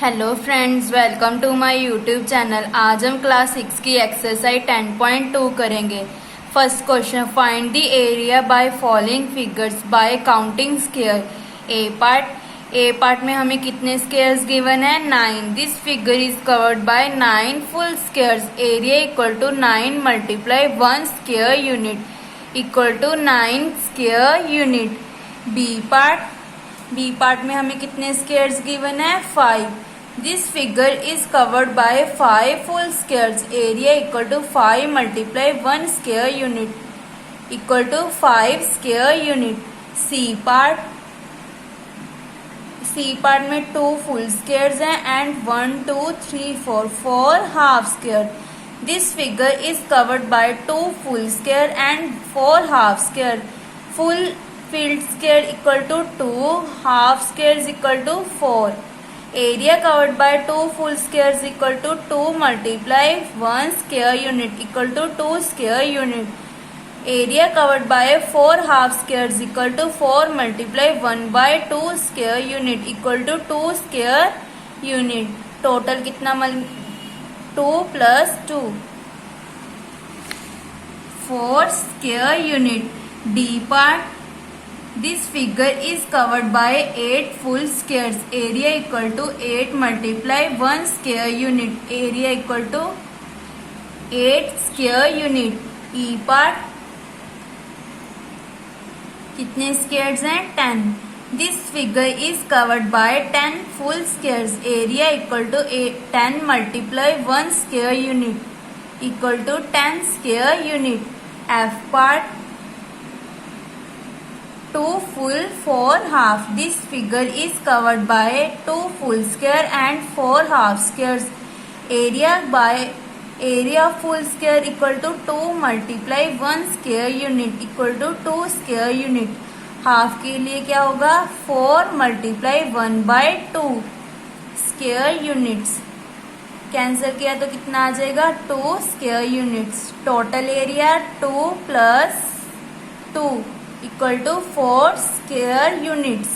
Hello friends, welcome to my YouTube channel. आज हम class 6 की एक्सरसाइज 10.2 करेंगे। First question, find the area by following figures by counting square. A part में हमें कितने squares given है? 9। This figure is covered by 9 full squares. Area equal to 9 multiply 1 square unit equal to 9 square unit. B part में हमें कितने squares given है? 5। This figure is covered bye 5 full squares. Area equal to 5 multiply 1 square unit equal to 5 square unit. C part में 2 full squares हैं and 1 2 3 4 half square. This figure is covered by 2 full square and 4 half square. Full filled square equal to 2, half square is equal to 4. Area covered by 2 full squares equal to 2 multiply 1 square unit equal to 2 square unit. Area covered by 4 half squares equal to 4 multiply 1 by 2 square unit equal to 2 square unit. Total कितना 2 plus 2 4 square unit. D part, this figure is covered by 8 full squares. Area equal to 8 multiply 1 square unit. Area equal to 8 square unit. E part, कितने squares हैं? 10. This figure is covered by 10 full squares. Area equal to 10 multiply 1 square unit equal to 10 square unit. F part, 2 full 4 half. This figure is covered by 2 full square and 4 half squares. Area of full square equal to 2 multiply 1 square unit equal to 2 square unit. Half के लिए क्या होगा? 4 multiply 1 by 2 square units. Cancel किया तो कितना आ जाएगा? 2 square units. Total area 2 plus 2 equal to 4 square units.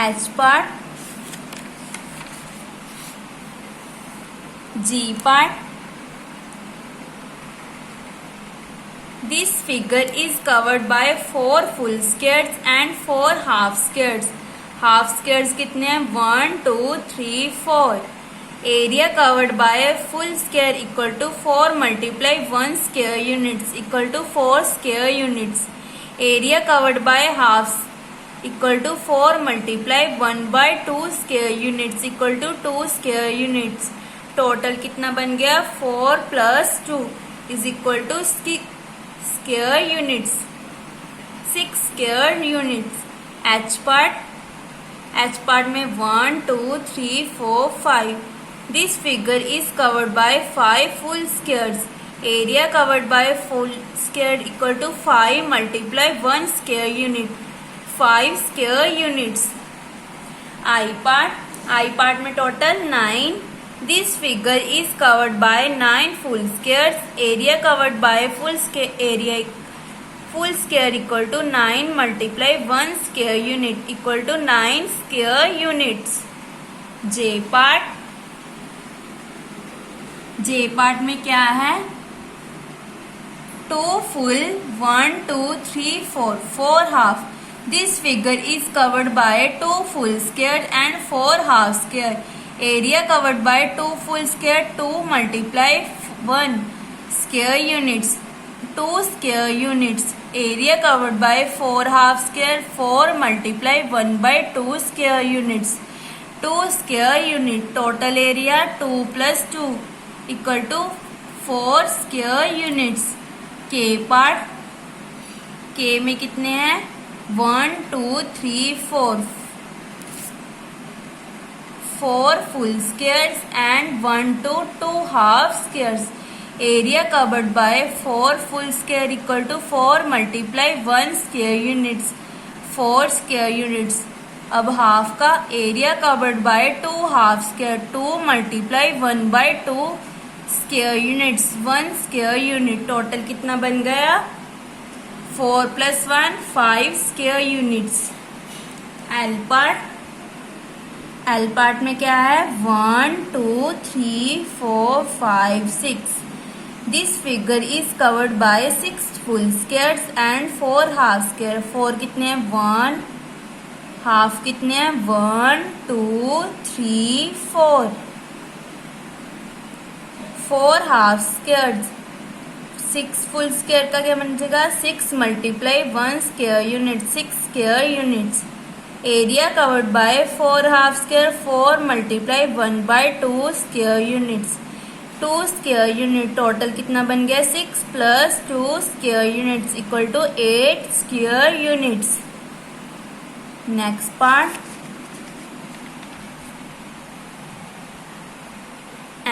H part, G part, this figure is covered by 4 full squares and 4 half squares. Half squares कितने हैं? 1 2 3 4. Area covered by a full square equal to 4 multiply 1 square units equal to 4 square units. Area covered by halves equal to 4 multiply 1 by 2 square units equal to 2 square units. Total कितना बन गया? 4 plus 2 is equal to square units. 6 square units. H part में 1 2 3 4 5. This figure is covered by 5 full squares. Area covered by full square equal to 5 multiply 1 square unit 5 square units. I part में total 9. This figure is covered by 9 full squares. Area covered by full square equal to 9 multiply 1 square unit equal to 9 square units. J part में क्या है? 2 full 1 2 3 4 half. This figure is covered by 2 full square and 4 half square. Area covered by 2 full square 2 multiply 1 square units 2 square units. Area covered by 4 half square 4 multiply 1 by 2 square units 2 square unit. Total area 2 plus 2 equal to 4 square units. K part, K में कितने हैं? 1 2 3 4 full squares and 1 to 2 half squares. Area covered by 4 full square equal to 4 multiply 1 square units 4 square units. अब half का area covered by 2 half square 2 multiply 1 by 2 square units 1 square unit. Total कितना बन गया? 4 plus 1 5 square units. L part, L part में क्या है 1 2 3 4 5 6. This figure is covered bye 6 full squares and 4 half square. 4 कितने हैं 1, हाफ कितने हैं 1 2 3 4. 4 हाफ स्क्वायर्स. 6 फुल स्क्वायर का क्या बनेगा 6 multiply 1 square unit 6 square units. Area covered by 4 half square 4 multiply 1 by 2 square units. 2 square unit. Total कितना बन गया 6 plus 2 square units equal to 8 square units. Next part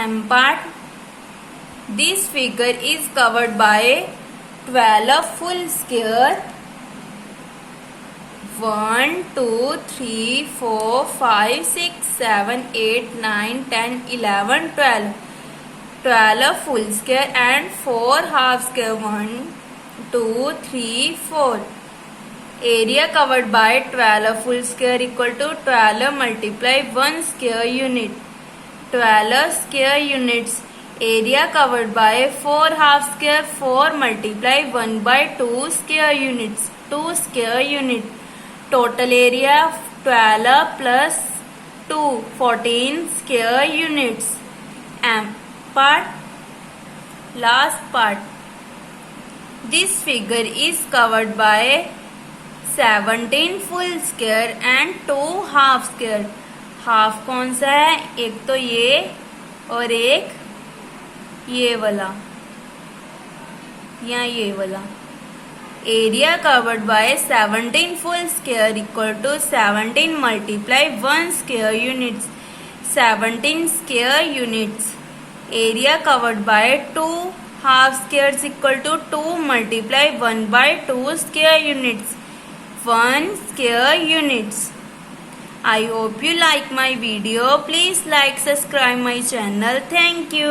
M part. This figure is covered by 12 full square. 1 2 3 4 5 6 7 8 9 10 11 12. 12 full square and 4 half square. 1 2 3 4. Area covered by 12 full square equal to 12 multiply 1 square unit. 12 square units. Area covered by 4 half square 4 multiply 1 by 2 square units 2 square unit. Total area 12 plus 2 14 square units. M part. Last part. This figure is covered by 17 full square and 2 half square. Half कौन सा है एक तो ये और एक ये वाला या ये वाला. Area covered by 17 full square equal to 17 multiply 1 square units 17 square units. Area covered by 2 half squares equal to 2 multiply 1 by 2 square units 1 square units. I hope you like my video. Please like, subscribe my channel. Thank you.